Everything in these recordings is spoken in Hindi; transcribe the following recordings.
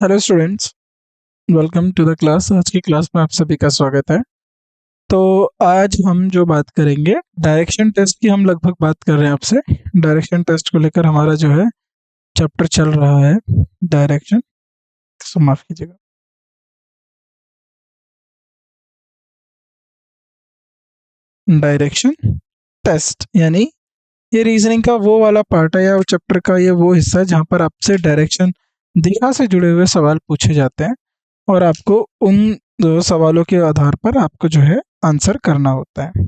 Hello students, welcome to the class. आज की क्लास में आप सभी का स्वागत है। तो आज हम जो बात करेंगे डायरेक्शन टेस्ट की, हम लगभग बात कर रहे हैं आपसे। डायरेक्शन टेस्ट को लेकर हमारा जो है चैप्टर चल रहा है डायरेक्शन। तो माफ कीजिएगा। डायरेक्शन टेस्ट यानी ये रीजनिंग का वो वाला पार्ट है, या वो चैप्टर का ये वो हिस्सा है जहाँ पर आपसे डायरेक्शन दिशा से जुड़े हुए सवाल पूछे जाते हैं और आपको उन सवालों के आधार पर आपको जो है आंसर करना होता है।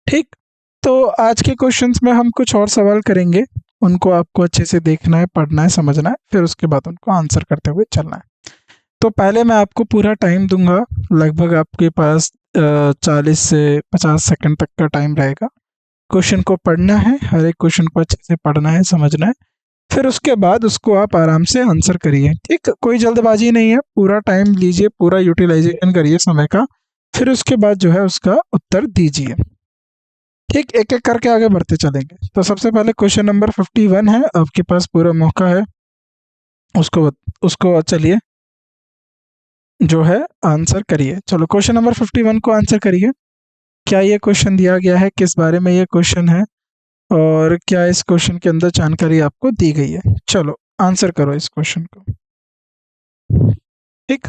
ठीक। तो आज के क्वेश्चंस में हम कुछ और सवाल करेंगे, उनको आपको अच्छे से देखना है, पढ़ना है, समझना है, फिर उसके बाद उनको आंसर करते हुए चलना है। तो पहले मैं आपको पूरा टाइम दूंगा, लगभग आपके पास 40 से 50 सेकंड तक का टाइम रहेगा। क्वेश्चन को पढ़ना है, हर एक क्वेश्चन को अच्छे से पढ़ना है, समझना है, फिर उसके बाद उसको आप आराम से आंसर करिए। ठीक, कोई जल्दबाजी नहीं है, पूरा टाइम लीजिए, पूरा यूटिलाइजेशन करिए समय का, फिर उसके बाद जो है उसका उत्तर दीजिए। ठीक, एक एक करके आगे बढ़ते चलेंगे। तो सबसे पहले क्वेश्चन नंबर 51 है, आपके पास पूरा मौका है उसको उसको चलिए जो है आंसर करिए। चलो क्वेश्चन नंबर 51 को आंसर करिए। क्या ये क्वेश्चन दिया गया है, किस बारे में ये क्वेश्चन है, और क्या इस क्वेश्चन के अंदर जानकारी आपको दी गई है? चलो आंसर करो इस क्वेश्चन को। ठीक,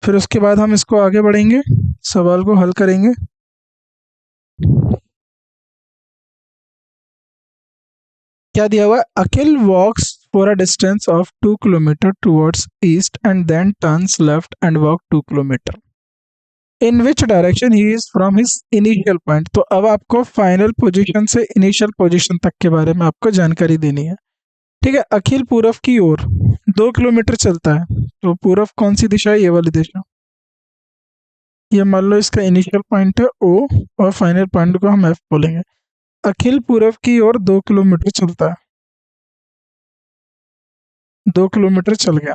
फिर उसके बाद हम इसको आगे बढ़ेंगे, सवाल को हल करेंगे। क्या दिया हुआ है? Akhil walks for a distance of 2 kilometre towards east and then turns left and walk 2 kilometre. In which direction he is from his initial point. तो अब आपको फाइनल पोजीशन से इनिशियल पोजीशन तक के बारे में आपको जानकारी देनी है। ठीक है, अखिल पूरब की ओर 2 किलोमीटर चलता है, तो पूरब कौन सी दिशा है? ये वाली दिशा। ये मान लो इसका इनिशियल पॉइंट है ओ, और फाइनल पॉइंट को हम एफ बोलेंगे। अखिल पूरब की ओर 2 किलोमीटर चलता है, 2 किलोमीटर चल गया,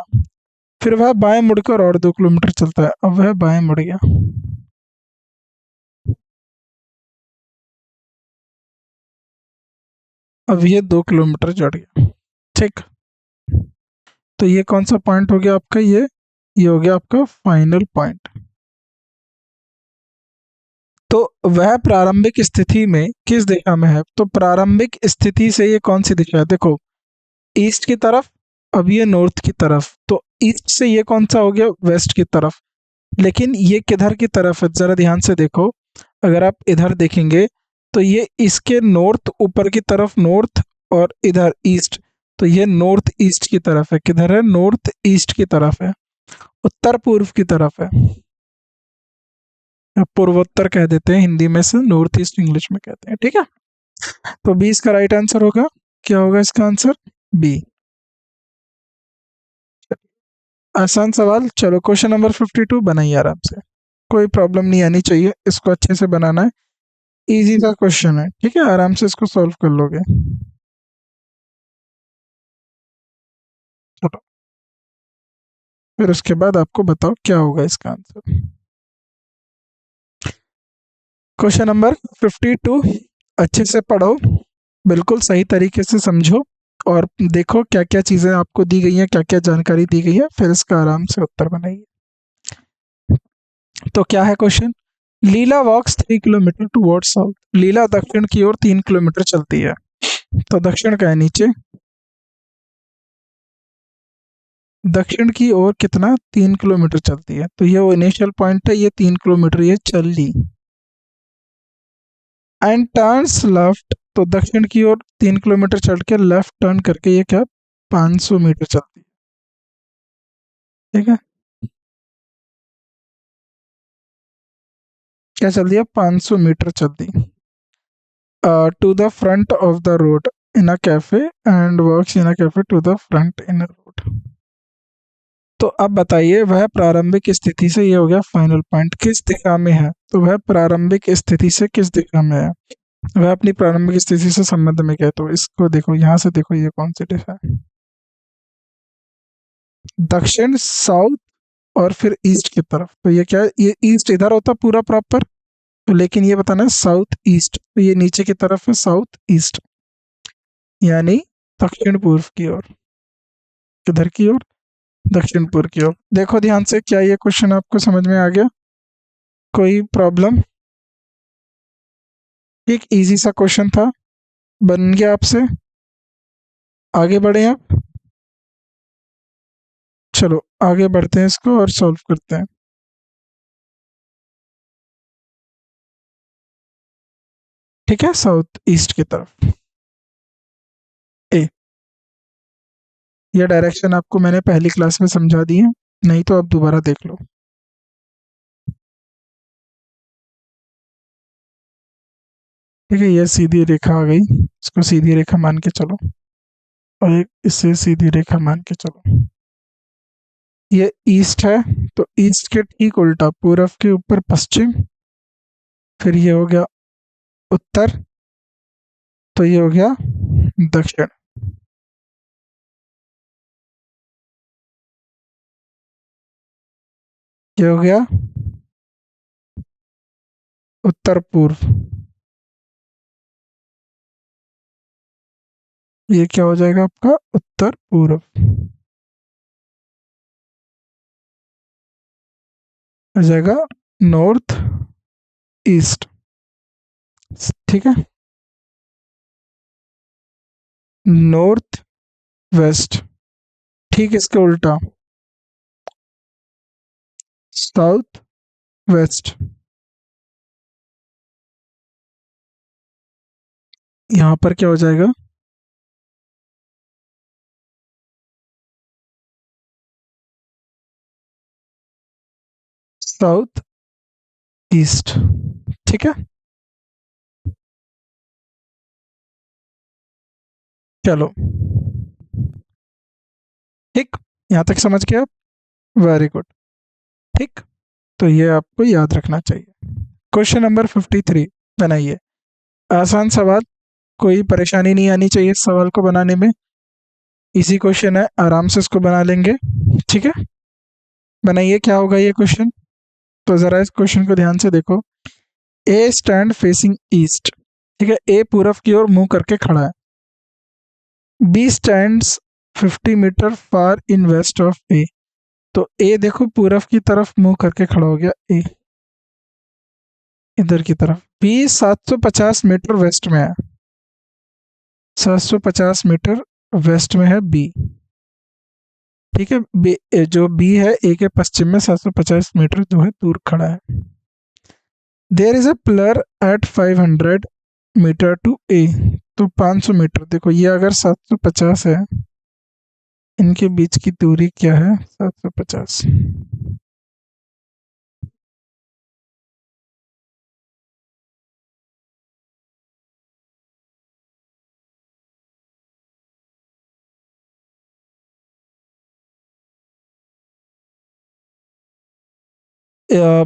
फिर वह बाएं मुड़कर और 2 किलोमीटर चलता है, अब वह बाएं मुड़ गया। अब ये 2 किलोमीटर चढ़ गया। ठीक, तो ये कौन सा पॉइंट हो गया आपका? ये हो गया आपका फाइनल पॉइंट। तो वह प्रारंभिक स्थिति में किस दिशा में है? तो प्रारंभिक स्थिति से ये कौन सी दिशा है? देखो, ईस्ट की तरफ, अब ये नॉर्थ की तरफ, तो ईस्ट से ये कौन सा हो गया? वेस्ट की तरफ। लेकिन ये किधर की तरफ है? जरा ध्यान से देखो, अगर आप इधर देखेंगे तो ये इसके नॉर्थ ऊपर की तरफ नॉर्थ, और इधर ईस्ट, तो ये नॉर्थ ईस्ट की तरफ है। किधर है? नॉर्थ ईस्ट की तरफ है, उत्तर पूर्व की तरफ है, या पूर्वोत्तर कह देते हैं हिंदी में, से नॉर्थ ईस्ट इंग्लिश में कहते हैं। ठीक है, तो बी इसका राइट आंसर होगा। क्या होगा इसका आंसर? बी। आसान सवाल। चलो क्वेश्चन नंबर 52 बनाइए आराम से, कोई प्रॉब्लम नहीं आनी चाहिए, इसको अच्छे से बनाना है। इजी सा क्वेश्चन है, ठीक है, आराम से इसको सॉल्व कर लोगे। चलो, फिर उसके बाद आपको बताओ क्या होगा इसका आंसर। क्वेश्चन नंबर 52 अच्छे से पढ़ो, बिल्कुल सही तरीके से समझो, और देखो क्या क्या चीज़ें आपको दी गई हैं, क्या क्या जानकारी दी गई है, फिर इसका आराम से उत्तर बनाइए। तो क्या है क्वेश्चन? लीला वॉक्स 3 किलोमीटर टुवर्ड्स साउथ। लीला दक्षिण की ओर 3 किलोमीटर चलती है, तो दक्षिण का है नीचे, दक्षिण की ओर कितना? 3 किलोमीटर चलती है, तो ये वो इनिशियल पॉइंट है, ये 3 किलोमीटर ये चल ली। एंड टर्न्स लेफ्ट, तो दक्षिण की ओर 3 किलोमीटर चल के लेफ्ट टर्न करके ये क्या? 500 मीटर चलती है। ठीक है, क्या चल दिया? 500 मीटर चल दी। To the front of the road in a cafe and works in a cafe to the front in a road. तो अब बताइए, वह प्रारंभिक स्थिति से, ये हो गया फाइनल पॉइंट, किस दिशा में है? तो वह प्रारंभिक स्थिति से किस दिशा में है? वह अपनी प्रारंभिक स्थिति से संबंध में क्या है? तो इसको देखो, यहाँ से देखो, ये कौन सी दिशा है? दक्षिण, साउथ, और फिर ईस्ट की तरफ। तो ये क्या है? ये ईस्ट इधर होता पूरा प्रॉपर, तो लेकिन ये बताना है साउथ ईस्ट, तो ये नीचे की तरफ है साउथ ईस्ट, यानी दक्षिण पूर्व की ओर। किधर की ओर? दक्षिण पूर्व की ओर। देखो ध्यान से, क्या ये क्वेश्चन आपको समझ में आ गया? कोई प्रॉब्लम? एक इजी सा क्वेश्चन था, बन गया आपसे। आगे बढ़े आप। चलो आगे बढ़ते हैं इसको और सॉल्व करते हैं। ठीक है, साउथ ईस्ट की तरफ। ए, ये डायरेक्शन आपको मैंने पहली क्लास में समझा दी है, नहीं तो आप दोबारा देख लो। ठीक है, ये सीधी रेखा आ गई, इसको सीधी रेखा मान के चलो, और एक इससे सीधी रेखा मान के चलो। ये ईस्ट है, तो ईस्ट के ठीक उल्टा, पूरब के ऊपर पश्चिम, फिर ये हो गया उत्तर, तो ये हो गया दक्षिण। ये हो गया उत्तर पूर्व। ये क्या हो जाएगा आपका? उत्तर पूर्व। हो जाएगा नॉर्थ ईस्ट। ठीक है, नॉर्थ वेस्ट। ठीक इसके उल्टा, साउथ वेस्ट। यहाँ पर क्या हो जाएगा? South east. ठीक है, चलो ठीक, यहाँ तक समझ गए आप? Very good. ठीक, तो ये आपको याद रखना चाहिए। क्वेश्चन नंबर 53 बनाइए। आसान सवाल, कोई परेशानी नहीं आनी चाहिए इस सवाल को बनाने में। इजी क्वेश्चन है, आराम से इसको बना लेंगे। ठीक है, बनाइए। क्या होगा ये क्वेश्चन? तो ज़रा इस क्वेश्चन को ध्यान से देखो। ए स्टैंड फेसिंग ईस्ट। ठीक है, ए पूरब की ओर मुंह करके खड़ा है। B stands 50 metre far in west of A. तो ए देखो पूरब की तरफ मुंह करके खड़ा हो गया, ए इधर की तरफ। बी 750 मीटर वेस्ट में है, 750 मीटर वेस्ट में है बी। ठीक है, जो बी है ए के पश्चिम में 750 मीटर जो है दूर खड़ा है। There is a pillar at 500 metre to A. तो 500 मीटर, देखो ये अगर 750 है, इनके बीच की दूरी क्या है? 750।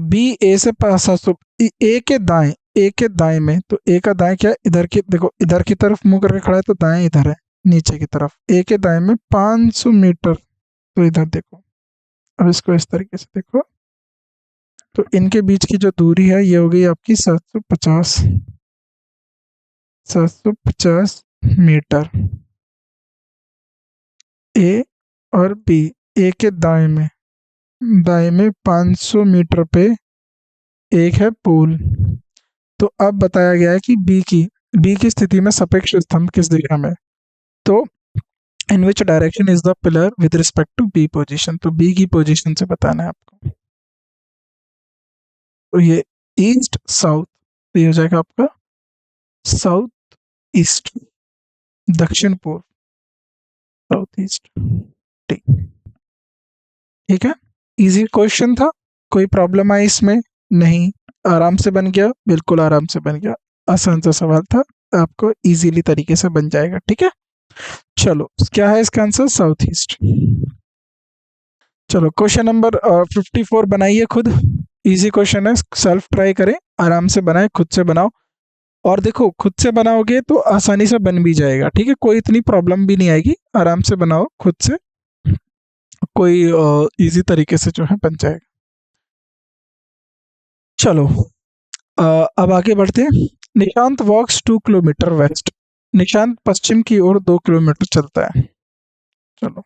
बी ए से 700, ए के दाएं, ए के दाएं में, तो ए का दाएं क्या है? इधर की, देखो इधर की तरफ मुंह करके खड़ा है, तो दाएं इधर है, नीचे की तरफ। ए के दाएं में 500 मीटर, तो इधर देखो। अब इसको इस तरीके से देखो, तो इनके बीच की जो दूरी है ये हो गई आपकी 750, 750 मीटर। ए और बी, ए के दाएं में, दाएं में 500 मीटर पे एक है पोल। तो अब बताया गया है कि बी की स्थिति में सापेक्ष स्तंभ किस दिशा में? तो in which direction is the pillar with respect to B position. तो बी की पोजीशन से बताना है आपको। तो ये ईस्ट साउथ, तो ये हो जाएगा आपका साउथ ईस्ट, दक्षिण पूर्व, साउथ ईस्ट। ठीक, ठीक है, इजी क्वेश्चन था। कोई प्रॉब्लम आई इसमें? नहीं, आराम से बन गया, बिल्कुल आराम से बन गया। आसान सा सवाल था, आपको इजीली तरीके से बन जाएगा। ठीक है, चलो क्या है इसका आंसर? South east. चलो क्वेश्चन नंबर 54 बनाइए खुद। इजी क्वेश्चन है, सेल्फ ट्राई करें, आराम से बनाए, खुद से बनाओ। और देखो खुद से बनाओगे तो आसानी से बन भी जाएगा। ठीक है, कोई इतनी प्रॉब्लम भी नहीं आएगी, आराम से बनाओ खुद से, कोई इजी तरीके से जो है बन जाएगा। चलो अब आगे बढ़ते हैं। निशांत वॉक्स 2 किलोमीटर वेस्ट। निशांत पश्चिम की ओर 2 किलोमीटर चलता है। चलो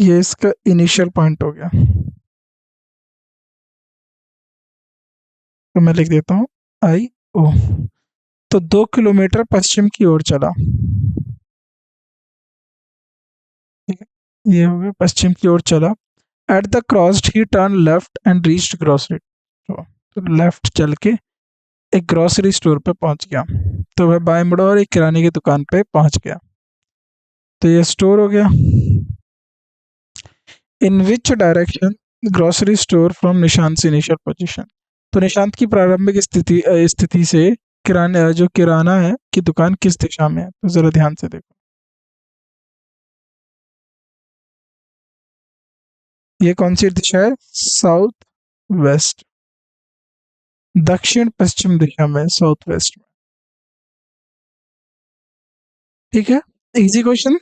ये इसका इनिशियल पॉइंट हो गया, तो मैं लिख देता हूँ आई ओ। तो 2 किलोमीटर पश्चिम की ओर चला, ठीक है, ये हो गया पश्चिम की ओर चला। At the crossed he turn left and reached grocery, तो लेफ्ट चल के एक ग्रोसरी स्टोर पे पहुंच गया। तो वह बाएं मुड़ा और एक किराने की दुकान पे पहुंच गया। तो ये स्टोर हो गया। In which direction grocery store from Nishant initial position, तो निशांत की प्रारंभिक स्थिति से किराने जो किराना है की दुकान किस दिशा में है, तो जरा ध्यान से देखो। ये कौन सी दिशा है? साउथ वेस्ट, दक्षिण पश्चिम दिशा में, साउथ वेस्ट में। ठीक है, इजी क्वेश्चन,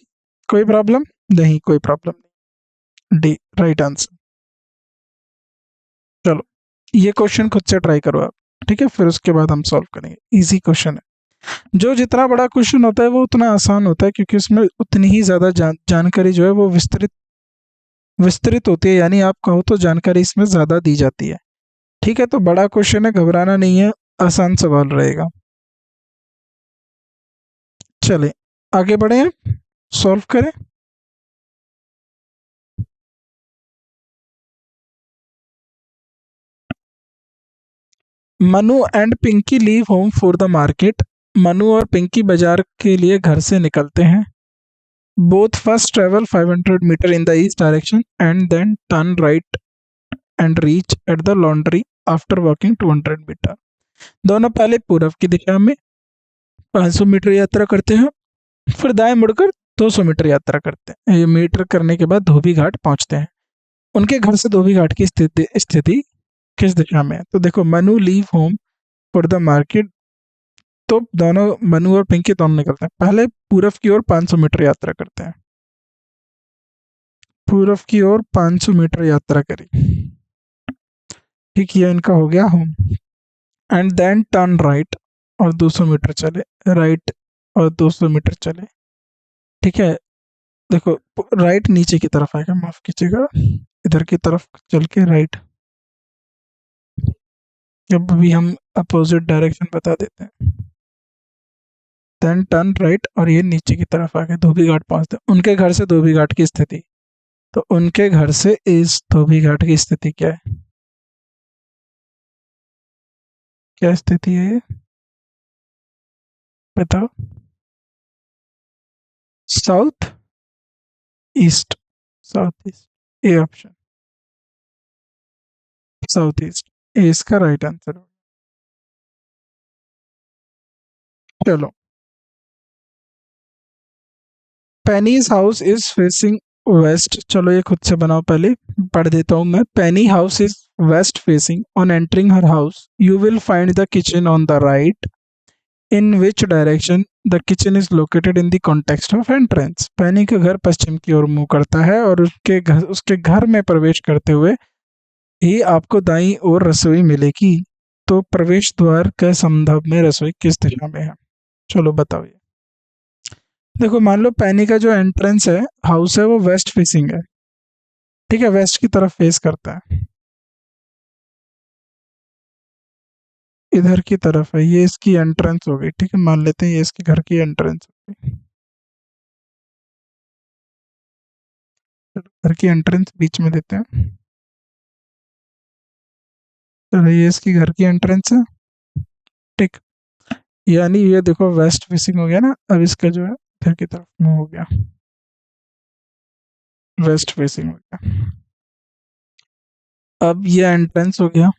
कोई प्रॉब्लम नहीं, कोई प्रॉब्लम नहीं, डी राइट आंसर। चलो ये क्वेश्चन खुद से ट्राई करो आप, ठीक है, फिर उसके बाद हम सॉल्व करेंगे। इजी क्वेश्चन है, जो जितना बड़ा क्वेश्चन होता है वो उतना आसान होता है, क्योंकि उसमें उतनी ही ज्यादा जानकारी जो है वो विस्तृत विस्तृत होती है, यानी आप कहो तो जानकारी इसमें ज्यादा दी जाती है। ठीक है, तो बड़ा क्वेश्चन है, घबराना नहीं है, आसान सवाल रहेगा। चले आगे बढ़े, सॉल्व करें। Manu and Pinky leave home for the market, Manu और पिंकी बाजार के लिए घर से निकलते हैं। Both first travel 500 metre in the east direction and then turn right and reach at the laundry after walking 200 metre. दोनों पहले पूर्व की दिशा में 500 मीटर यात्रा करते हैं, फिर दाएं मुड़कर 200 मीटर यात्रा करते हैं। ये मीटर करने के बाद धोबी घाट पहुंचते हैं। उनके घर से धोबी घाट की स्थिति किस दिशा में है? तो देखो, Manu leave home for the market, तो दोनों मनु और पिंकी दोनों निकलते हैं, पहले पूर्व की ओर 500 मीटर यात्रा करते हैं, पूर्व की ओर 500 मीटर यात्रा करी। ठीक, ये इनका हो गया home. And then turn right, और 200 मीटर चले, राइट और 200 मीटर चले। ठीक है, देखो राइट नीचे की तरफ आएगा, माफ कीजिएगा, इधर की तरफ चल के राइट, जब भी हम अपोजिट डायरेक्शन बता देते हैं। देन टर्न राइट, और ये नीचे की तरफ आके धोबी घाट पहुंचते हैं। उनके घर से धोबी घाट की स्थिति, तो उनके घर से इस धोबी घाट की स्थिति क्या है? क्या स्थिति है ये बताओ? South east, south east, A option, south east, A इसका राइट आंसर हो। चलो, Penny's house is facing west, चलो ये खुद से बनाओ, पहले पढ़ देता हूँ मैं। Penny house is west facing, on entering her house you will find the kitchen on the right, in which direction the kitchen is located in the context of entrance. Penny का घर पश्चिम की ओर मुंह करता है, और उसके घर में प्रवेश करते हुए ही आपको दाईं ओर रसोई मिलेगी। तो प्रवेश द्वार के संदर्भ में रसोई किस दिशा में है? चलो बताओ ये। देखो, मान लो पैनी का जो एंट्रेंस है, हाउस है, वो वेस्ट फेसिंग है, ठीक है, वेस्ट की तरफ फेस करता है, इधर की तरफ है, ये इसकी एंट्रेंस हो गई, ठीक है, मान लेते हैं ये इसके घर की एंट्रेंस हो गई। घर की एंट्रेंस बीच में देते हैं, चलो ये इसकी घर की एंट्रेंस है, ठीक, यानी ये देखो वेस्ट फेसिंग हो गया ना, अब इसका जो है इधर की तरफ मुंह हो गया, वेस्ट फेसिंग हो गया। अब ये एंट्रेंस हो गया,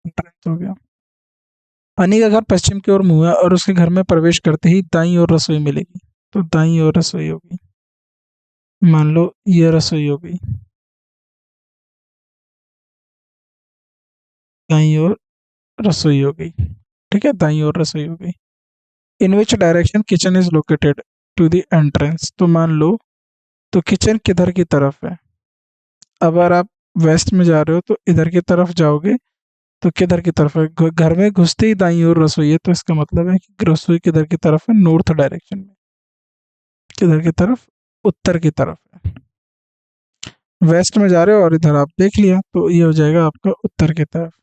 एंट्रेंस हो गया। पानी का घर पश्चिम की ओर मुंह है, और उसके घर में प्रवेश करते ही दाईं ओर रसोई मिलेगी, तो दाईं ओर रसोई होगी, मान लो ये रसोई हो गई, दाईं ओर रसोई हो गई, ठीक है, दाईं ओर रसोई हो गई। In which direction kitchen is located to the entrance, तो मान लो, तो किचन किधर की तरफ है? अगर आप वेस्ट में जा रहे हो तो इधर की तरफ जाओगे, तो किधर की तरफ है? घर में घुसते ही दाईं ओर रसोई है, तो इसका मतलब है कि रसोई किधर की तरफ है? नॉर्थ डायरेक्शन में, किधर की तरफ? उत्तर की तरफ है। वेस्ट में जा रहे हो और इधर आप देख लिया, तो ये हो जाएगा आपका उत्तर की तरफ।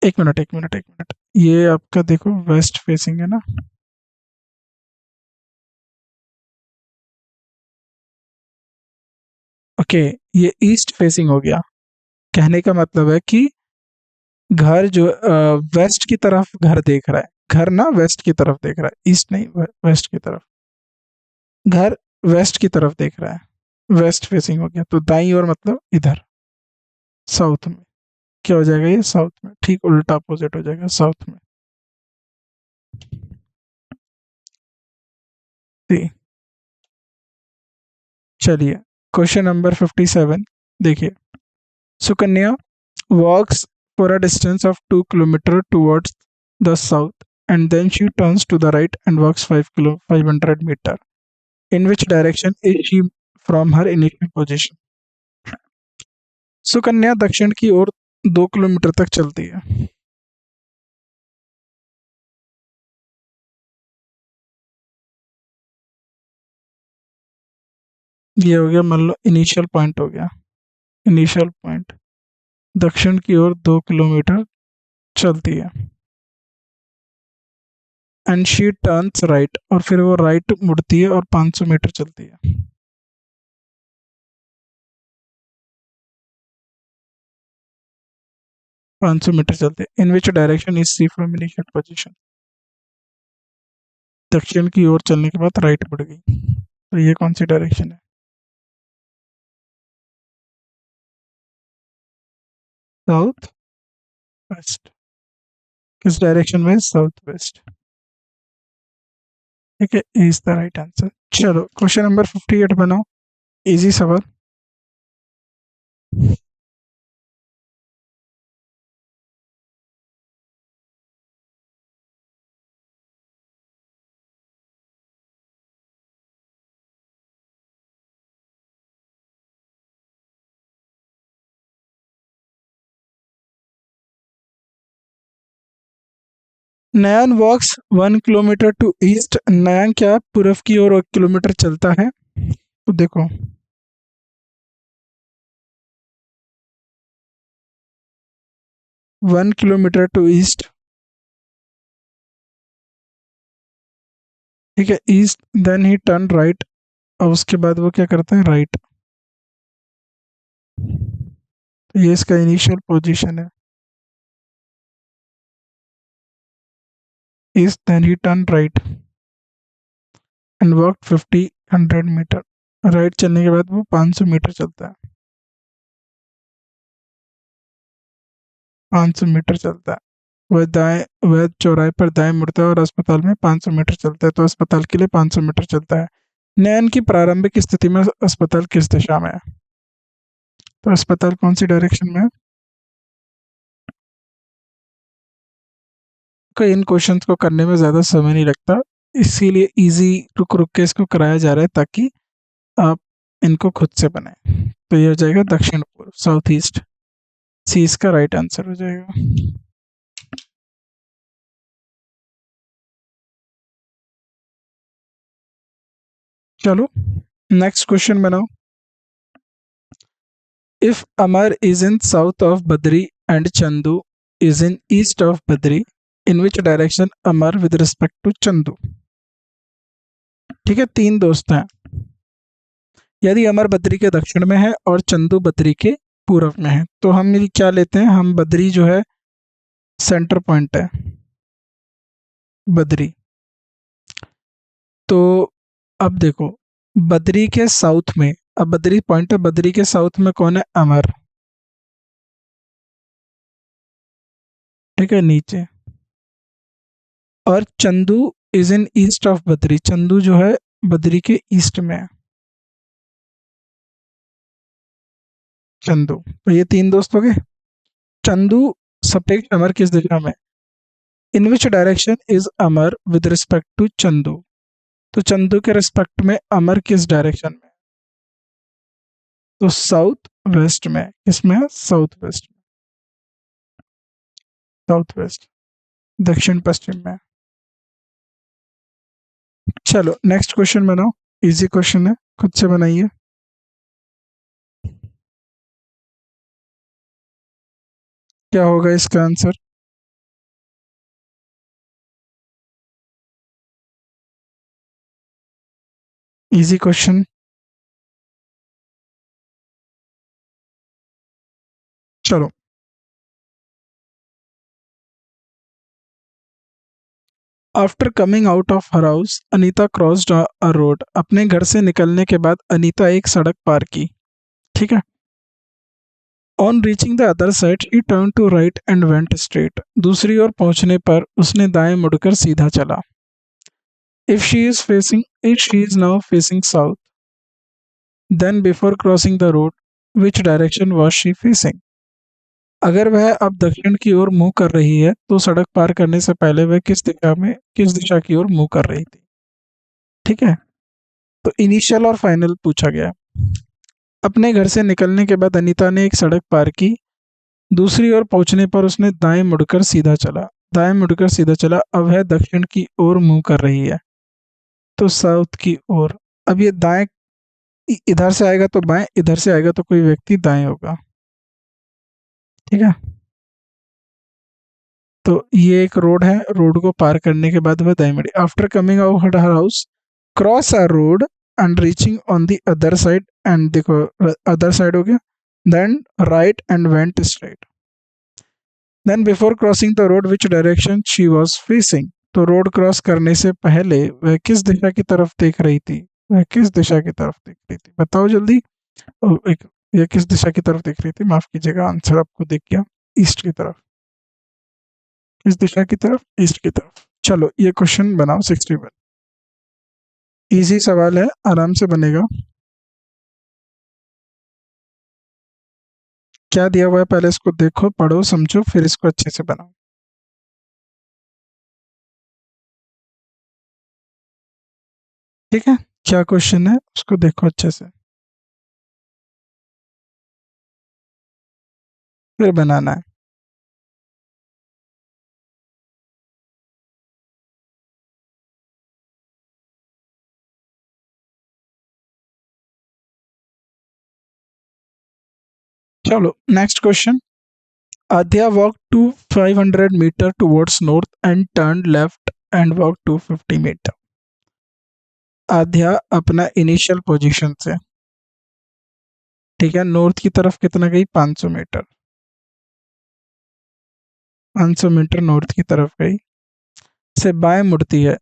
एक मिनट एक मिनट एक मिनट, ये आपका देखो वेस्ट फेसिंग है ना, ओके, ये ईस्ट फेसिंग हो गया। कहने का मतलब है कि घर जो वेस्ट की तरफ घर देख रहा है, घर ना वेस्ट की तरफ देख रहा है, ईस्ट नहीं, वेस्ट की तरफ। घर वेस्ट की तरफ देख रहा है, वेस्ट फेसिंग हो गया, तो दाईं ओर मतलब इधर साउथ में। क्या हो जाएगा ये, साउथ में, ठीक उल्टा अपोजिट हो जाएगा साउथ में। जी, चलिए क्वेश्चन नंबर 57 देखिए। Sukanya walks for a distance of 2 kilometers towards the south, and then she turns to the right and walks 500 meter. In which direction is she from her initial position? Sukanya दक्षिण की ओर 2 किलोमीटर तक चलती है। ये हो गया मान लो इनिशियल पॉइंट हो गया, इनिशियल पॉइंट दक्षिण की ओर 2 किलोमीटर चलती है। एंड शी टर्न्स राइट, और फिर वो राइट मुड़ती है और 500 मीटर चलती है। 500 मीटर चलते हैं। In which direction is C from initial position? दक्षिण की ओर चलने के बाद राइट मुड़ गई, तो ये कौन सी डायरेक्शन है? South waste. किस डायरेक्शन में? South west. ठीक है, इज द राइट आंसर। चलो क्वेश्चन नंबर 58 बनाओ, इजी सवाल। नयन वॉक्स 1 किलोमीटर टू ईस्ट, नयन क्या पूर्व की ओर 1 किलोमीटर चलता है? तो देखो 1 किलोमीटर टू ईस्ट, ठीक है, east, then he turn right, और उसके बाद वो क्या करता है, राइट। तो ये इसका इनिशियल पोजीशन है, east, then he turn right and walk 100 metre. Right चलने के बाद वो 500 मीटर चलता है, 500 मीटर चलता है। वह चौराहे पर दाएं मुड़ता है और अस्पताल में 500 मीटर चलता है, तो अस्पताल के लिए 500 मीटर चलता है। नयन की प्रारंभिक स्थिति में अस्पताल किस दिशा में है? तो अस्पताल कौन सी डायरेक्शन में है? तो इन क्वेश्चंस को करने में ज़्यादा समय नहीं लगता, इसीलिए इजी रुक रुक के इसको कराया जा रहा है, ताकि आप इनको खुद से बनाएं। तो ये हो जाएगा दक्षिण पूर्व, साउथ ईस्ट। सी इसका राइट आंसर हो जाएगा। चलो नेक्स्ट क्वेश्चन बनाओ। If Amar is in south of Badri and Chandu is in east of Badri, in which direction Amar with respect to Chandu? ठीक है, तीन दोस्त हैं। यदि अमर बद्री के दक्षिण में है और चंदू बद्री के पूर्व में है, तो हम ये क्या लेते हैं, हम बद्री जो है सेंटर पॉइंट है, बद्री। तो अब देखो बद्री के साउथ में, अब बद्री पॉइंट है, बद्री के साउथ में कौन है, अमर, ठीक है, नीचे। और Chandu is in east of Badri, Chandu जो है बद्री के ईस्ट में है, चंदू। तो ये तीन दोस्त हो गए। चंदू सापेक्ष अमर किस दिशा में? In which direction is Amar with respect to Chandu? तो चंदू के रिस्पेक्ट में अमर किस डायरेक्शन में? तो साउथ वेस्ट में। किसमें है? साउथ वेस्ट में, साउथ वेस्ट, दक्षिण पश्चिम में। चलो नेक्स्ट क्वेश्चन बनाओ, इजी क्वेश्चन है, खुद से बनाइए। क्या होगा इसका आंसर? Easy question. चलो, after coming out of her house Anita crossed a road. अपने घर से निकलने के बाद अनीता एक सड़क पार की। ठीक है। On reaching the other side he turn to right and went straight. दूसरी ओर पहुंचने पर उसने दाएं मुड़कर सीधा चला। If she is now facing south, then before crossing the road which direction was she facing. अगर वह अब दक्षिण की ओर मुंह कर रही है तो सड़क पार करने से पहले वह किस दिशा की ओर मुंह कर रही थी। ठीक है। तो इनिशियल और फाइनल पूछा गया है। अपने घर से निकलने के बाद अनीता ने एक सड़क पार की। दूसरी ओर पहुंचने पर उसने दाएं मुड़कर सीधा चला। दाएं मुड़कर सीधा चला, अब है दक्षिण की ओर मुंह कर रही है, तो साउथ की ओर। अब ये दाएं इधर से आएगा तो बाएं, इधर से आएगा तो कोई व्यक्ति दाएं होगा। ठीक है। तो ये एक रोड है, रोड को पार करने के बाद वह दाएं मुड़ी। After coming out her house cross a road and reaching on the other side, and देखो अदर साइड हो गया, then right and went straight. Then before crossing the road which direction she was facing. तो रोड क्रॉस करने से पहले वह किस दिशा की तरफ देख रही थी? वह किस दिशा की तरफ देख रही थी, बताओ जल्दी। एक, यह किस दिशा की तरफ देख रही थी, माफ कीजिएगा, आंसर आपको दिख गया, ईस्ट की तरफ। किस दिशा की तरफ? ईस्ट की तरफ। चलो ये क्वेश्चन बनाओ 61। इजी सवाल है, आराम से बनेगा। क्या दिया हुआ है पहले इसको देखो, पढ़ो, समझो, फिर इसको अच्छे से बनाओ। ठीक है। क्या क्वेश्चन है उसको देखो अच्छे से, फिर बनाना है। चलो next question. Adya walked to 500 meter towards north and turned left and walked 250 meter. आध्या अपना इनिशियल पोजीशन से, ठीक है, नॉर्थ की तरफ कितना गई? 500 मीटर। 500 मीटर नॉर्थ की तरफ गई, से बाएं मुड़ती है,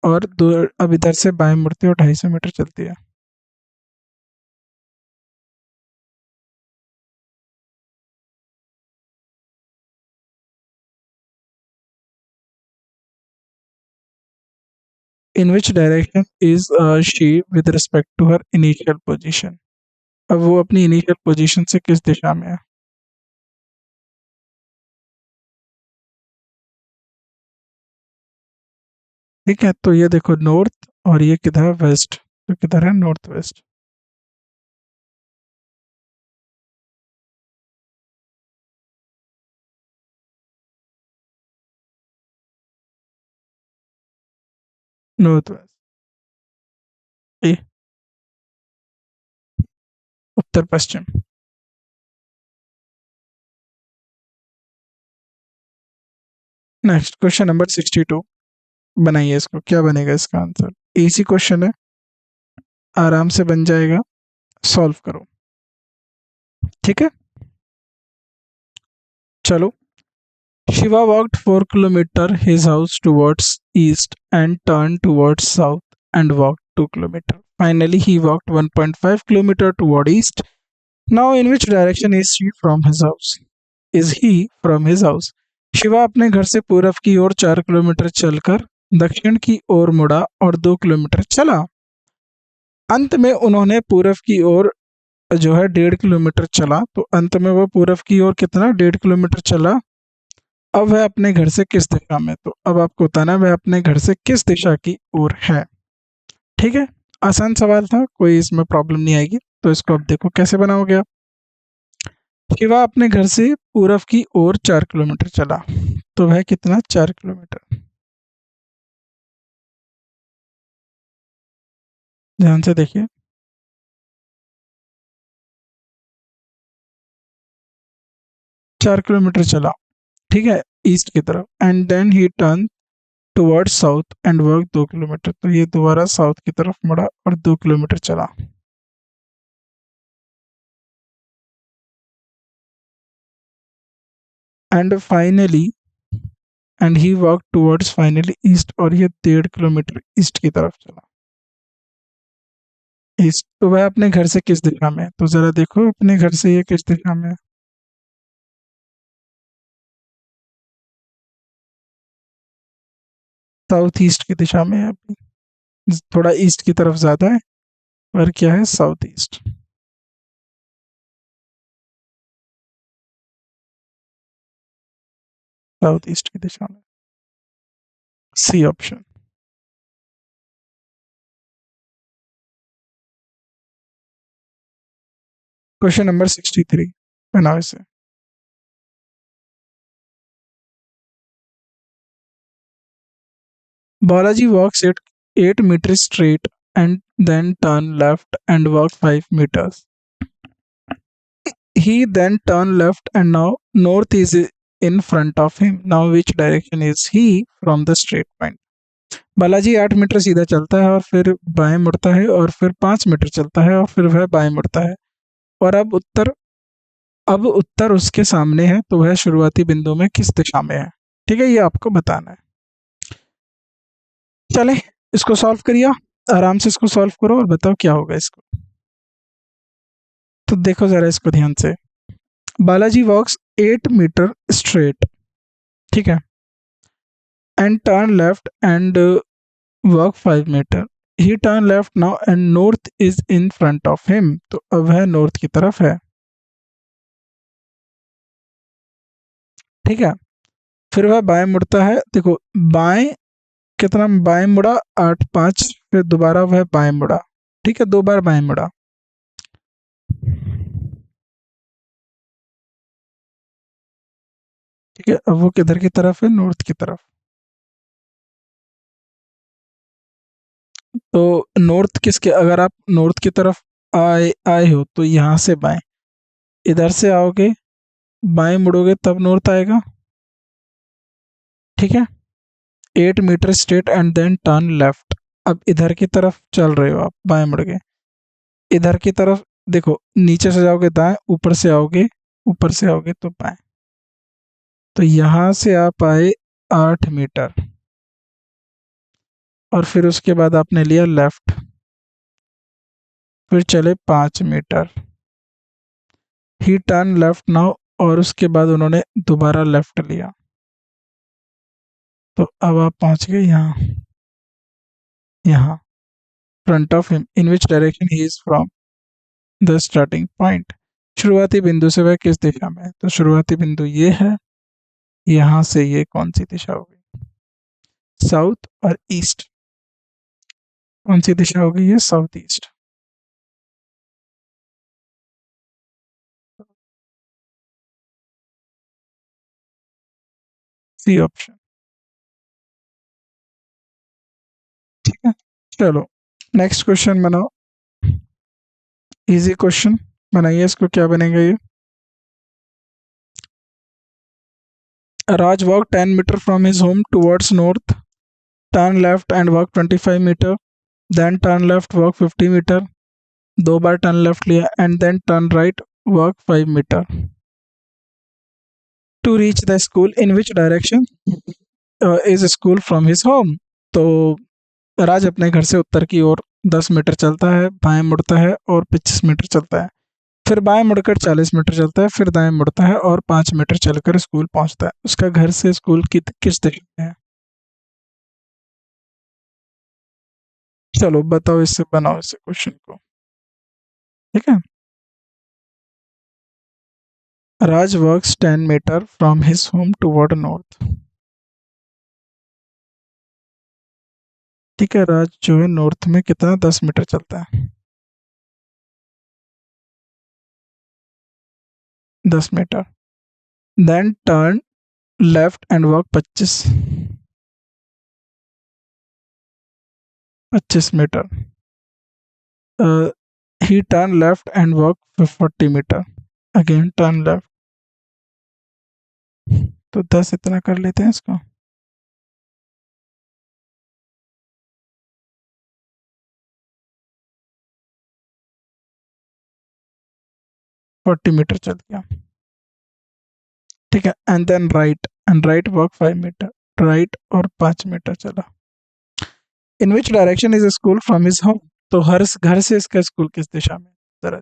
और दो, अब इधर से बाएं मुड़ती है और 250 मीटर चलती है। In which direction is she with respect to her initial position. अब वो अपनी इनिशियल पोजीशन से किस दिशा में है? ठीक है, तो ये देखो नॉर्थ, और ये किधर है? वेस्ट। तो किधर है? North west. North west. A, उत्तर पश्चिम। Next question number 62। बनाइए इसको, क्या बनेगा इसका आंसर? इजी क्वेश्चन है, आराम से बन जाएगा, सॉल्व करो। ठीक है। चलो, Shiva walked 4 kilometre his house towards east and turn towards south and walk 2 kilometre. Finally he walked 1.5 kilometre toward east. Now in which direction is she from his house? Is he from his house? Shiva अपने घर से पूरब की ओर 4 किलोमीटर चलकर दक्षिण की ओर मुड़ा और 2 किलोमीटर चला। अंत में उन्होंने पूरब की ओर जो है 1.5 किलोमीटर चला। तो अंत में वो पूरब की ओर कितना? 1.5 किलोमीटर चला। अब वह अपने घर से किस दिशा में? तो अब आपको बताना है वह अपने घर से किस दिशा की ओर है। ठीक है। आसान सवाल था, कोई इसमें प्रॉब्लम नहीं आएगी। तो इसको अब देखो कैसे बनाओगे आप। शिवा अपने घर से पूरब की ओर 4 किलोमीटर चला, तो वह कितना? 4 किलोमीटर। ध्यान से देखिए। 4 किलोमीटर चला, ठीक है, ईस्ट की तरफ, and then he turn towards south and work 2 kilometre, तो ये दोबारा साउथ की तरफ मुड़ा और 2 किलोमीटर चला। And finally and he walk towards finally east, और ये 1.5 किलोमीटर ईस्ट की तरफ चला। ईस्ट, तो वह अपने घर से किस दिशा में है? तो जरा देखो अपने घर से ये किस दिशा में है। साउथ ईस्ट की दिशा में है अभी, थोड़ा ईस्ट की तरफ ज्यादा है, पर क्या है, साउथ ईस्ट। साउथ ईस्ट की दिशा में, सी ऑप्शन। क्वेश्चन नंबर 63 बनाओ इसे। Balaji walks it 8 meters straight and then turn left and walk 5 meters. He then turn left and now north is in front of him. Now which direction is he from the straight point? Balaji 8 metre सीधा चलता है और फिर बाएं मुड़ता है और फिर 5 मीटर चलता है और फिर वह बाएं मुड़ता है, और अब उत्तर उसके सामने है, तो वह शुरुआती बिंदु में किस दिशा में है? ठीक है, ये आपको बताना है। चले, इसको सॉल्व करिए, आराम से इसको सॉल्व करो और बताओ क्या होगा इसको। तो देखो जरा इसको ध्यान से। बालाजी वॉक्स 8 मीटर स्ट्रेट, ठीक है, and turn left and walk 5 metre. He turn left now and north is in front of him, तो अब वह नॉर्थ की तरफ है, ठीक है। फिर वह बाएं मुड़ता है, देखो बाएं, कितना बाएं मुड़ा, 8 5, फिर दोबारा वह बाएं मुड़ा, ठीक है, 2 बार बाएं मुड़ा। ठीक है, अब वो किधर की तरफ है, नॉर्थ की तरफ। तो नॉर्थ किसके, अगर आप नॉर्थ की तरफ आए आए हो तो यहाँ से बाएं, इधर से आओगे, बाएं मुड़ोगे तब नॉर्थ आएगा, ठीक है। 8 metre straight and then turn left, अब इधर की तरफ चल रहे हो आप, बाएं मुड़ गए, इधर की तरफ देखो, नीचे से जाओगे दाएं, ऊपर से आओगे तो बाएं, तो यहाँ से आप आए 8 मीटर, और फिर उसके बाद आपने लिया लेफ्ट, फिर चले 5 metre, he turn left now, और उसके बाद उन्होंने दोबारा लेफ्ट लिया, तो अब आप पहुंच गए यहाँ, यहाँ front of him, in which direction he is from the starting point, शुरुआती बिंदु से वह किस दिशा में है? तो शुरुआती बिंदु ये है, यहाँ से ये कौन सी दिशा होगी, साउथ और ईस्ट, कौन सी दिशा होगी, ये साउथ ईस्ट। सी ऑप्शन, ठीक है। चलो नेक्स्ट क्वेश्चन बनाओ, इजी क्वेश्चन बनाइए, इसको क्या बनेगा ये। Raj walked 10 meter from his home towards north, turn left and walk 25 meter, then turn left, walk 50 meter, 2 बार टर्न लेफ्ट लिया, and then turn right, walk 5 metre, to reach the school, in which direction is school from his home. तो राज अपने घर से उत्तर की ओर 10 मीटर चलता है, बाएं मुड़ता है और 25 मीटर चलता है, फिर बाएं मुड़कर 40 मीटर चलता है, फिर दाएं मुड़ता है और 5 मीटर चलकर स्कूल पहुंचता है। उसका घर से स्कूल की किस दिशा में है? चलो बताओ, इससे बनाओ इसे क्वेश्चन को, ठीक है। Raj walks 10 metre from his home toward north, ठीक है, राज जो है नॉर्थ में कितना, 10 मीटर चलता है, 10 metre, then turn left and walk 25 metre, he turn left and walk 40 metre, again turn left, तो 10 इतना कर लेते हैं इसको। 40 मीटर चल गया, ठीक है। And right walk 5 metre, right और 5 मीटर चला। In which direction is school from his home, तो हर घर से इसका स्कूल किस दिशा में, जरा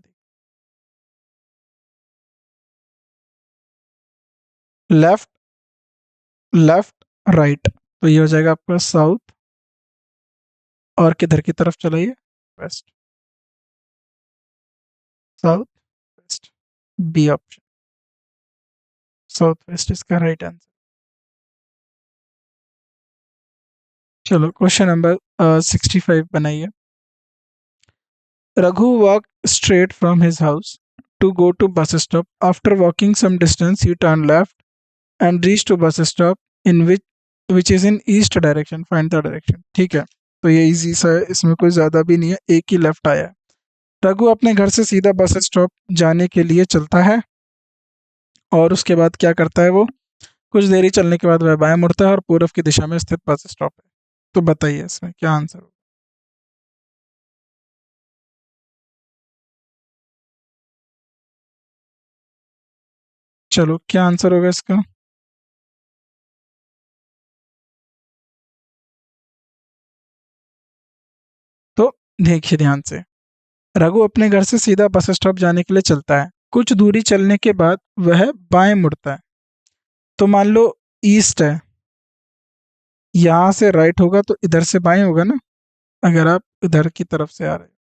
लेफ्ट, लेफ्ट, राइट, तो ये हो जाएगा आपका साउथ, और किधर की तरफ चलाइए, west, south west, B option, south west इसका राइट आंसर। चलो क्वेश्चन नंबर 65 बनाइए। Raghu walk straight from his house to go to bus stop, after walking some distance he turn left and reach to bus stop in which is in east direction, find the direction. ठीक है, तो ये इजी सा है, इसमें कोई ज़्यादा भी नहीं है, एक ही लेफ्ट आया है। रघु अपने घर से सीधा बस स्टॉप जाने के लिए चलता है, और उसके बाद क्या करता है वो, कुछ देरी चलने के बाद वह बाएं मुड़ता है और पूर्व की दिशा में स्थित बस स्टॉप है। तो बताइए इसमें क्या आंसर होगा। चलो क्या आंसर होगा इसका। तो देखिए ध्यान से, रघु अपने घर से सीधा बस स्टॉप जाने के लिए चलता है, कुछ दूरी चलने के बाद वह बाएं मुड़ता है। तो मान लो ईस्ट है, यहाँ से राइट होगा तो इधर से बाएं होगा ना, अगर आप इधर की तरफ से आ रहे हो,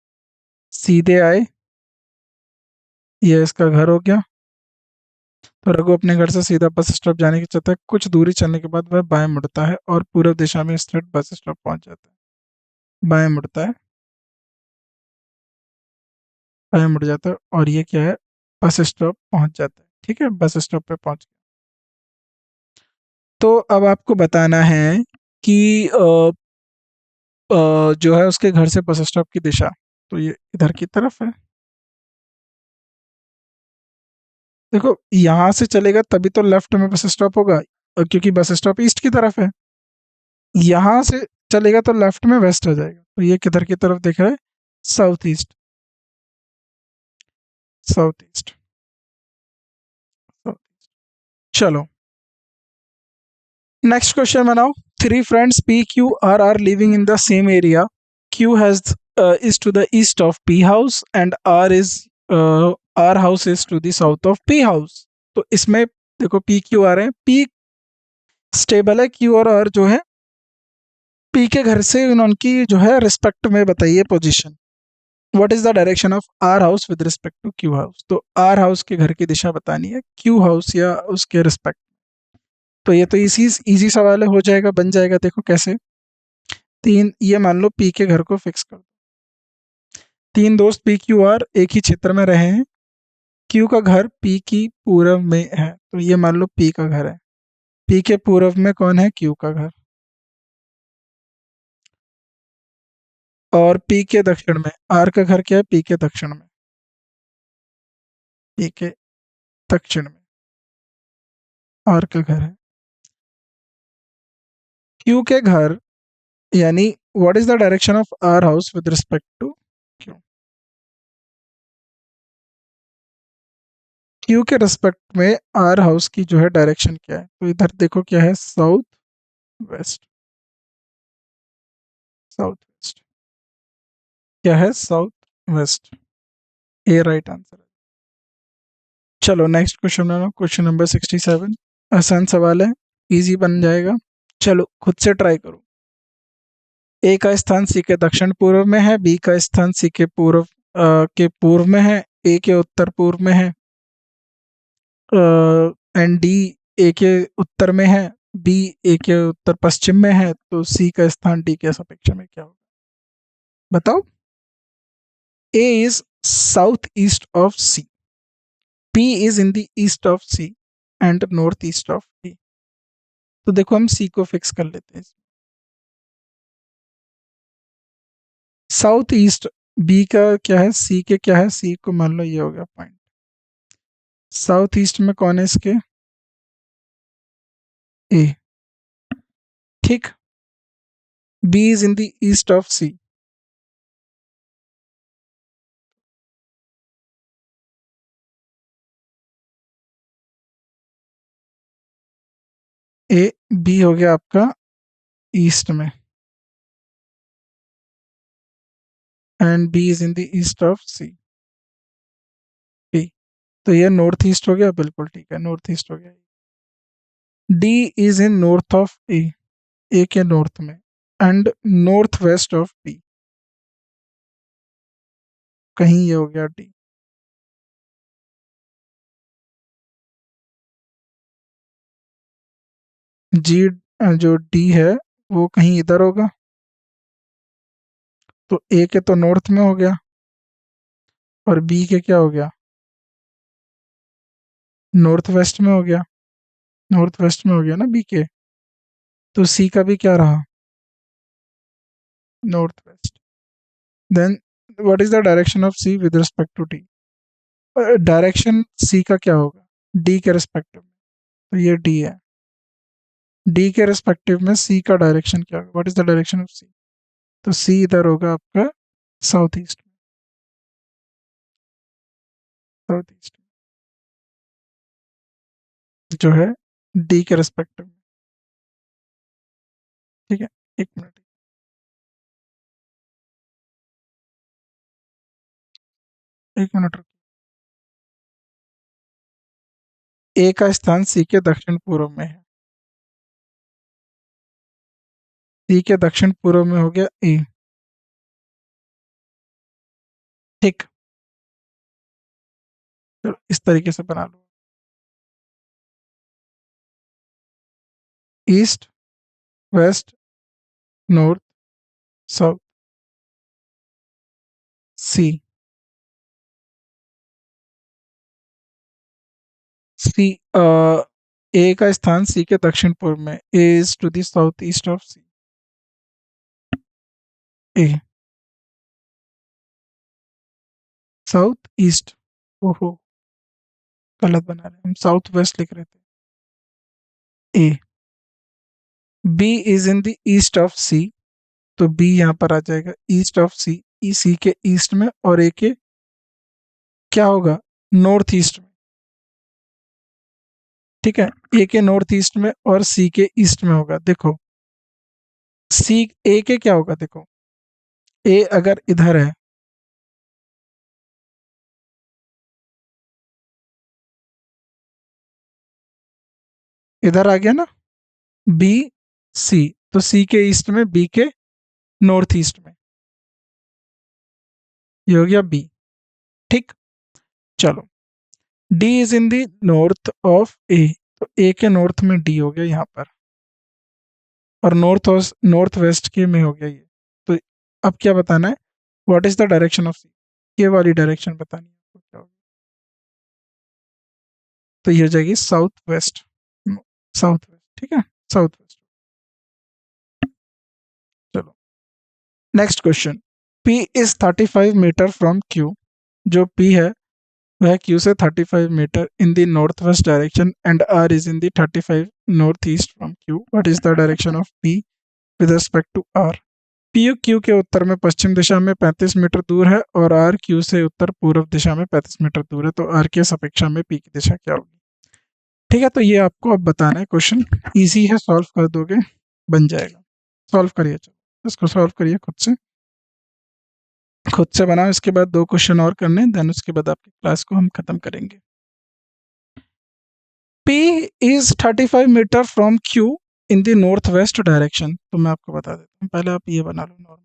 सीधे आए, ये इसका घर हो गया। तो रघु अपने घर से सीधा बस स्टॉप जाने की चाहता है, कुछ दूरी चलने के बाद वह बाएं मुड़ता है और पूर्व दिशा में स्थित बस स्टॉप पहुंच जाता है। बाएं मुड़ता है, बाएं मुड़ जाता है, और ये क्या है, बस स्टॉप पहुंच जाता है। ठीक है, बस स्टॉप पे पहुंच गया। तो अब आपको बताना है कि जो है उसके घर से बस स्टॉप की दिशा, तो ये इधर की तरफ है। देखो यहाँ से चलेगा तभी तो लेफ्ट में बस स्टॉप होगा, क्योंकि बस स्टॉप ईस्ट की तरफ है। यहाँ से चलेगा तो लेफ्ट में वेस्ट आ जाएगा, तो ये किधर की तरफ दिख रहा है, साउथ ईस्ट, साउथ ईस्ट। चलो नेक्स्ट क्वेश्चन बनाओ। Three friends P Q R living in the same area, Q has is to the east of P house and R house is to the south of P house. तो इसमें देखो पी क्यू आर है, पी स्टेबल है, क्यू और आर जो है पी के घर से उनकी जो है रिस्पेक्ट में बताइए position. What is the direction of R house with respect to Q house, तो आर हाउस के घर की दिशा बतानी है क्यू हाउस या उसके रिस्पेक्ट। तो ये तो इसी इजी सवाल है, हो जाएगा, बन जाएगा। देखो कैसे, तीन, ये मान लो पी के घर को फिक्स कर दो, तीन दोस्त पी क्यू आर एक ही क्षेत्र में रहे हैं, क्यू का घर पी की पूर्व में है, तो ये मान लो पी का घर है, पी के पूर्व में कौन है, क्यू का घर, और पी के दक्षिण में आर का घर क्या है, पी के दक्षिण में, पी के दक्षिण में आर का घर है। क्यू के घर, यानी what is the direction of R house with respect to Q, Q के रिस्पेक्ट में आर हाउस की जो है डायरेक्शन क्या है, तो इधर देखो क्या है, साउथ वेस्ट, साउथ वेस्ट, क्या है, साउथ वेस्ट, ए राइट आंसर है। चलो नेक्स्ट क्वेश्चन है, क्वेश्चन नंबर 67। आसान सवाल है, इजी बन जाएगा, चलो खुद से ट्राई करो। ए का स्थान सी के दक्षिण पूर्व में है, बी का स्थान सी के पूर्व में है, ए के उत्तर पूर्व में है, एंड डी ए के उत्तर में है, बी ए के उत्तर पश्चिम में है, तो सी का स्थान डी के सापेक्ष में क्या होगा, बताओ। A is south east of C, P is in the east of C and north east of D. तो देखो हम सी को फिक्स कर लेते हैं, साउथ ईस्ट बी का क्या है, सी के क्या है, सी को मान लो ये हो गया पॉइंट। साउथ ईस्ट में कौन है इसके, ए। ठीक। B is in the east of C. A, B हो गया आपका ईस्ट में, and B is in the east of C, B. तो ये नॉर्थ ईस्ट हो गया, बिल्कुल ठीक है, नॉर्थ ईस्ट हो गया। D is in north of A के नॉर्थ में, and north west of B, कहीं ये हो गया डी। जी, जो डी है वो कहीं इधर होगा, तो ए के तो नॉर्थ में हो गया, और बी के क्या हो गया, नॉर्थ वेस्ट में हो गया, नॉर्थ वेस्ट में हो गया ना बी के। तो सी का भी क्या रहा, north west. Then what is the direction of C with respect to D, direction C का क्या होगा, डी के रिस्पेक्टिव में, तो ये डी है। डी के रिस्पेक्टिव में सी का डायरेक्शन क्या होगा, what is the direction of C, तो सी इधर होगा आपका साउथ ईस्ट में, साउथ ईस्ट जो है डी के रिस्पेक्टिव में। ठीक है, एक मिनट, एक मिनट रुको। ए का स्थान सी के दक्षिण पूर्व में है, सी के दक्षिण पूर्व में हो गया ए। ठीक, चलो इस तरीके से बना लो, east, west, north, south, C. C, A का स्थान सी के दक्षिण पूर्व में, A is to the south east of C, A, south east, ओहो गलत बना रहे हैं हम, साउथ वेस्ट लिख रहे थे, A. B is in the east of C, तो बी यहाँ पर आ जाएगा ईस्ट ऑफ सी, ई सी के ईस्ट में, और ए के क्या होगा, नॉर्थ ईस्ट में। ठीक है, ए के नॉर्थ ईस्ट में और सी के ईस्ट में होगा। देखो सी, ए के क्या होगा, देखो ए अगर इधर है, इधर आ गया ना, बी सी, तो सी के ईस्ट में, बी के नॉर्थ ईस्ट में, ये हो गया बी। ठीक, चलो D is in the north of A, तो ए के नॉर्थ में डी हो गया यहाँ पर, और नॉर्थ वेस्ट के में हो गया ये। तो अब क्या बताना है, what is the direction of C, ये वाली डायरेक्शन बतानी है आपको क्या होगी, तो ये हो जाएगी साउथ वेस्ट, साउथ वेस्ट। ठीक है, साउथ वेस्ट। चलो next question, P is 35 metre from Q, जो P है वह Q से 35 metre in the north west direction, and R is in the 35 north east from Q, what is the direction of P with respect to R। P Q के उत्तर में पश्चिम दिशा में 35 मीटर दूर है, और R Q से उत्तर पूर्व दिशा में 35 मीटर दूर है, तो R की अपेक्षा में P की दिशा क्या होगी। ठीक है, तो ये आपको अब बताना है, क्वेश्चन इजी है, सॉल्व कर दोगे बन जाएगा। सॉल्व करिए, चलो इसको सॉल्व करिए खुद से, खुद से बनाओ। इसके बाद 2 क्वेश्चन और करने, देन उसके बाद आपकी क्लास को हम खत्म करेंगे। P is 35 metre from Q in the north west direction, तो मैं आपको बता देता हूँ, पहले आप ये बना लो normal,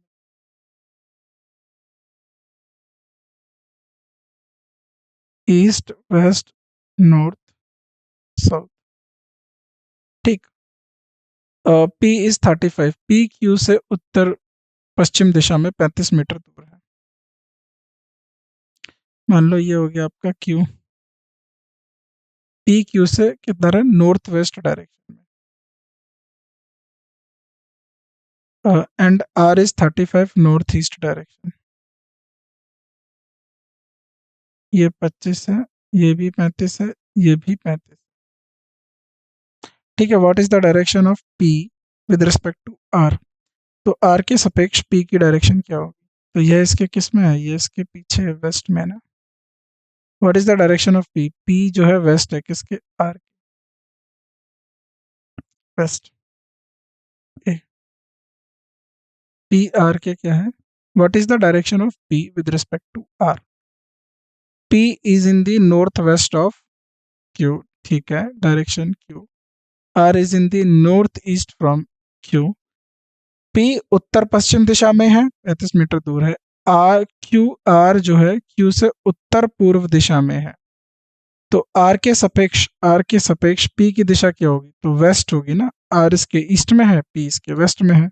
east west north south. ठीक, P इज 35, P Q से उत्तर पश्चिम दिशा में 35 मीटर दूर है, मान लो ये हो गया आपका Q। P Q से किधर है, नॉर्थ वेस्ट डायरेक्शन में, and R is 35 north east direction. ये 25 है, ये भी 35 है, ये भी 35। ठीक है, what is the direction of P with respect to R? तो आर के सापेक्ष पी की डायरेक्शन क्या होगी? तो यह इसके किस में है? ये इसके पीछे है, वेस्ट में ना। What is the direction of P? P जो है वेस्ट है, किसके? Are, waste. पी आर के क्या है? What is the direction of P with respect to R? P is in the north west of Q. ठीक है, direction Q. R is in the north east from Q. P उत्तर पश्चिम दिशा में है, 35 मीटर दूर है। आर जो है क्यू से उत्तर पूर्व दिशा में है। तो आर के सापेक्ष पी की दिशा क्या होगी? तो वेस्ट होगी ना। आर इसके ईस्ट में है, पी इसके वेस्ट में है।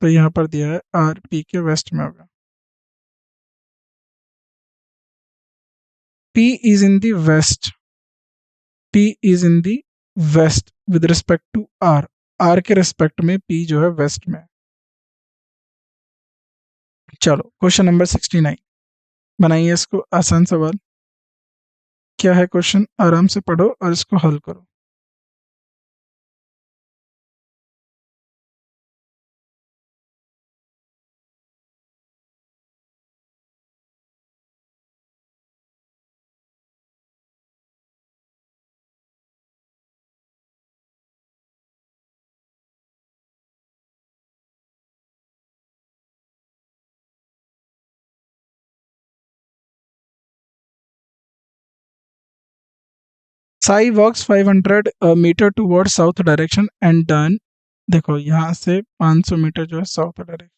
तो यहाँ पर दिया है आर पी के वेस्ट में होगा। P is in the west. P is in the west with respect to R. R के रिस्पेक्ट में पी जो है वेस्ट में है। चलो क्वेश्चन नंबर 69 बनाइए इसको आसान सवाल। क्या है क्वेश्चन? आराम से पढ़ो और इसको हल करो। Sai walks 500 metre toward south direction and done. देखो यहाँ से 500 मीटर जो है साउथ डायरेक्शन।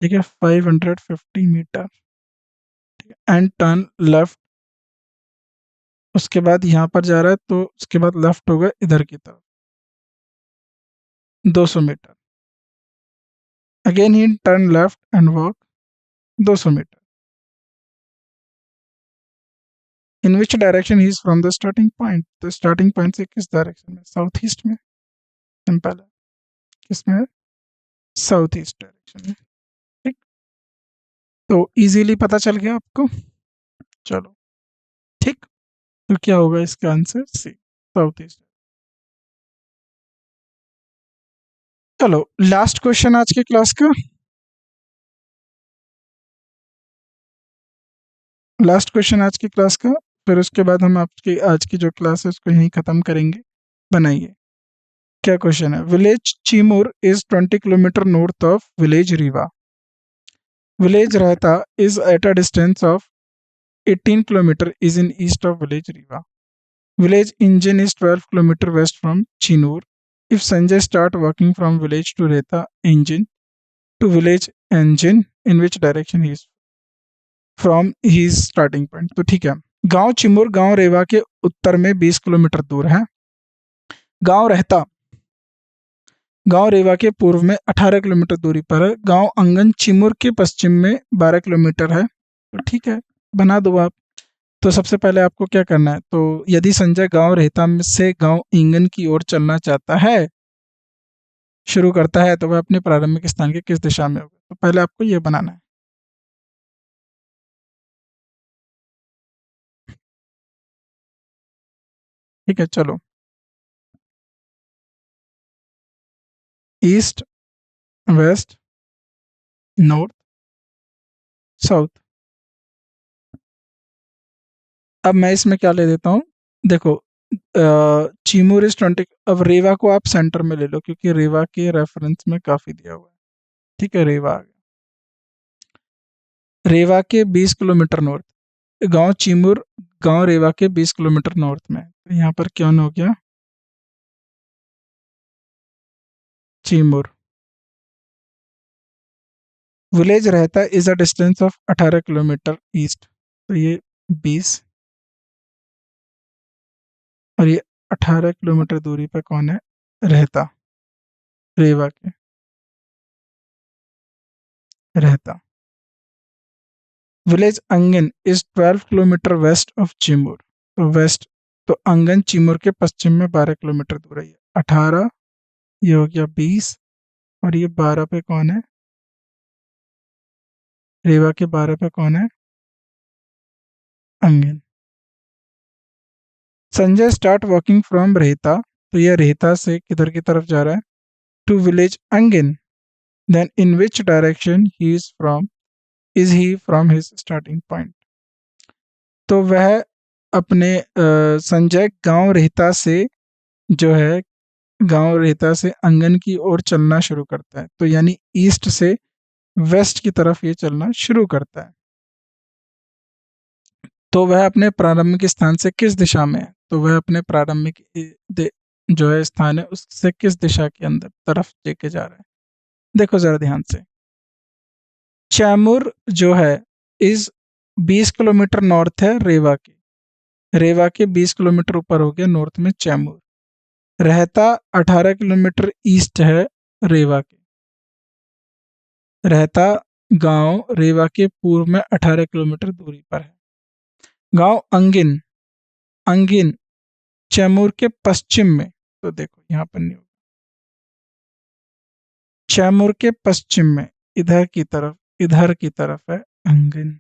ठीक है, 550 मीटर एंड टर्न लेफ्ट। उसके बाद यहाँ पर जा रहा है तो उसके बाद लेफ्ट होगा इधर की तरफ 200 metre. Again he turn left and walk 200 metre. In which direction he is from the starting point? तो स्टार्टिंग पॉइंट से किस डायरेक्शन में? साउथ ईस्ट में। सिंपल है। किस में है? साउथ ईस्ट डायरेक्शन में। ठीक, तो इजीली पता चल गया आपको। चलो ठीक, तो क्या होगा इसका आंसर? सी, साउथ ईस्ट। चलो लास्ट क्वेश्चन आज के क्लास का। लास्ट क्वेश्चन आज की क्लास का, फिर उसके बाद हम आपकी आज की जो क्लास है उसको यहीं ख़त्म करेंगे। बनाइए। क्या क्वेश्चन है? Village Chimur is 20 kilometre north of village Rewa. Village रहता is at a distance of 18 kilometre is in east of village Rewa. Village engine is 12 km west from Chinur. If Sanjay start walking from village to Reta engine to village engine, in which direction he is from his starting point? तो ठीक है, गांव चिमुर गांव रेवा के उत्तर में 20 किलोमीटर दूर है। गांव रेवा के पूर्व में 18 किलोमीटर दूरी पर है। गांव अंगन चिमुर के पश्चिम में 12 किलोमीटर है। तो ठीक है, बना दो आप। तो सबसे पहले आपको क्या करना है? तो यदि संजय गांव रेहता से गांव इंगन की ओर चलना चाहता है, शुरू करता है, तो वह अपने प्रारंभिक स्थान के किस दिशा में होगा? तो पहले आपको ये बनाना है। ठीक है, चलो। East, west, north, south. अब मैं इसमें क्या ले देता हूँ? देखो, चीमूर इज 20। अब रेवा को आप सेंटर में ले लो क्योंकि रेवा के रेफरेंस में काफी दिया हुआ है। ठीक है, रेवा आ गया। रेवा के 20 किलोमीटर नॉर्थ, गांव चीमूर गांव रेवा के 20 किलोमीटर नॉर्थ में। तो यहाँ पर क्या हो गया? चीमूर। विलेज रहता is a distance of 18 kilometre east. तो ये 20 और ये 18 किलोमीटर दूरी पर कौन है? रहता, रेवा के रहता। विलेज अंगन is 12 kilometre west of Chimur. तो वेस्ट, तो अंगन चिमूर के पश्चिम में 12 किलोमीटर दूर है। ये 18, ये हो गया 20 और ये 12 पे कौन है? रेवा के 12 पे कौन है? अंगिन। संजय स्टार्ट वॉकिंग फ्रॉम रेहता, तो यह रेहता से किधर की तरफ जा रहा है? टू विलेज अंगिन। Then in which direction he is he from his starting point. तो वह अपने संजय गांव रेहता से जो है, गांव रेहता से अंगन की ओर चलना शुरू करता है, तो यानी ईस्ट से वेस्ट की तरफ ये चलना शुरू करता है। तो वह अपने प्रारंभिक स्थान से किस दिशा में है? तो वह अपने प्रारंभिक जो है स्थान है उससे किस दिशा के अंदर तरफ लेके जा रहा है? देखो जरा ध्यान से। चैमूर जो है इस 20 किलोमीटर नॉर्थ है रेवा के। रेवा के 20 किलोमीटर ऊपर हो गया नॉर्थ में चैमूर। रहता 18 किलोमीटर ईस्ट है रेवा के। रहता गांव रेवा के पूर्व में 18 किलोमीटर दूरी पर है। गांव अंगिन, अंगिन चैमूर के पश्चिम में, तो देखो यहाँ पर नहीं होगा, चैमूर के पश्चिम में इधर की तरफ है अंगिन।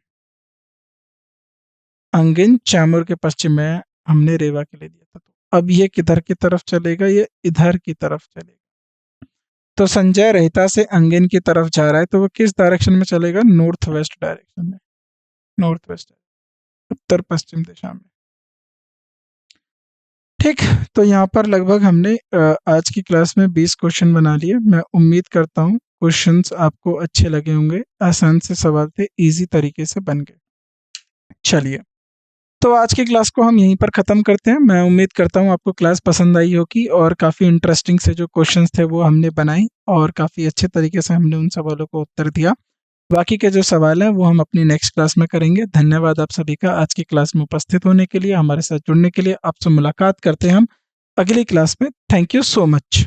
अंगिन चैमूर के पश्चिम में, हमने रेवा के लिए दिया था। तो अब ये किधर की तरफ चलेगा? ये इधर की तरफ चलेगा। तो संजय रहता से अंगिन की तरफ जा रहा है, तो वो किस डायरेक्शन में चलेगा? नॉर्थ वेस्ट डायरेक्शन में, नॉर्थ वेस्ट, उत्तर पश्चिम दिशा में। ठीक, तो यहाँ पर लगभग हमने आज की क्लास में 20 क्वेश्चन बना लिए। मैं उम्मीद करता हूँ क्वेश्चंस आपको अच्छे लगे होंगे, आसान से सवाल थे, इजी तरीके से बन गए। चलिए, तो आज की क्लास को हम यहीं पर ख़त्म करते हैं। मैं उम्मीद करता हूँ आपको क्लास पसंद आई होगी और काफ़ी इंटरेस्टिंग से जो क्वेश्चंस थे वो हमने बनाई और काफ़ी अच्छे तरीके से हमने उन सवालों को उत्तर दिया। बाकी के जो सवाल हैं वो हम अपनी नेक्स्ट क्लास में करेंगे। धन्यवाद आप सभी का आज की क्लास में उपस्थित होने के लिए, हमारे साथ जुड़ने के लिए। आपसे मुलाकात करते हैं हम अगली क्लास में। Thank you so much.